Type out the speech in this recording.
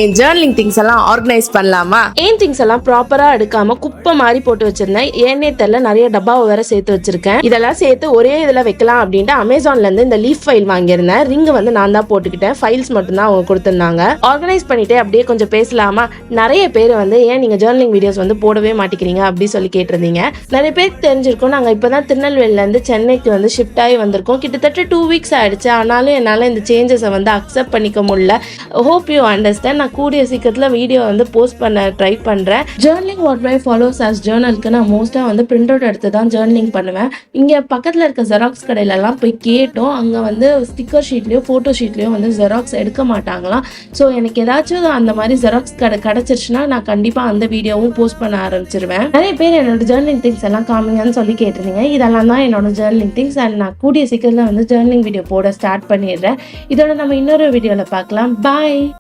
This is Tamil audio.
என் ஜர்னலிங் திங்ஸ் எல்லாம் ஆர்கனைஸ் பண்ணலாமா? ஏன் திங்ஸ் எல்லாம் ப்ராப்பரா எடுக்காம குப்பை மாதிரி போட்டு வச்சிருந்தேன். ஏன்னே தெரியல, நிறைய டப்பாவை வேற சேர்த்து வச்சிருக்கேன். இதெல்லாம் சேர்த்து ஒரே இதுல வைக்கலாம் அப்படின்ட்டு அமேசான்ல இருந்து இந்த லீஃப் ஃபைல் வாங்கியிருந்தேன். ரிங் வந்து நான் தான் போட்டுக்கிட்டேன், ஃபைல்ஸ் மட்டும் தான் அவங்க கொடுத்துருந்தாங்க. ஆர்கனைஸ் பண்ணிட்டு அப்படியே கொஞ்சம் பேசலாமா? நிறைய பேர் வந்து ஏன் நீங்க ஜர்னலிங் வீடியோஸ் வந்து போடவே மாட்டேங்கிறீங்க அப்படி சொல்லி கேட்டிருந்தீங்க. நிறைய பேர் தெரிஞ்சிருக்கோம், நாங்க இப்பதான் திருநெல்வேலில இருந்து சென்னைக்கு வந்து ஷிஃப்ட் ஆகி வந்திருக்கோம். கிட்டத்தட்ட 2 வீக்ஸ் ஆயிடுச்சு. ஆனாலும் என்னால இந்த சேஞ்சஸை வந்து அக்செப்ட் பண்ணிக்க முடியல. Hope you understand. நான் கூடிய சீக்கிரத்தில் வீடியோ வந்து போஸ்ட் பண்ண ட்ரை பண்ணுறேன். Journaling what my follows as ஜேர்னலுக்கு நான் மோஸ்ட்டாக வந்து பிரிண்ட் அவுட் எடுத்து தான் ஜேர்னலிங் பண்ணுவேன். இங்கே பக்கத்தில் இருக்க ஜெராக்ஸ் கடையிலலாம் போய் கேட்டோம். அங்கே வந்து ஸ்டிக்கர் ஷீட்லேயோ ஃபோட்டோ ஷீட்லேயோ வந்து ஜெராக்ஸ் எடுக்க மாட்டாங்களாம். ஸோ எனக்கு ஏதாச்சும் அந்த மாதிரி ஜெராக்ஸ் கிடச்சிருச்சுன்னா நான் கண்டிப்பாக அந்த வீடியோவும் போஸ்ட் பண்ண ஆரம்பிச்சிருவேன். நிறைய பேர் என்னோட ஜேர்னலிங் திங்ஸ் எல்லாம் காமிங்கன்னு சொல்லி கேட்டிருந்தீங்க. இதெல்லாம் தான் என்னோட ஜேர்னலிங் திங்ஸ். அண்ட் நான் கூடிய சீக்கிரத்தில் வந்து ஜேர்னலிங் வீடியோ போட ஸ்டார்ட் பண்ணிடுறேன். இதோட நம்ம இன்னொரு வீடியோவில் பார்க்கலாம். பாய்.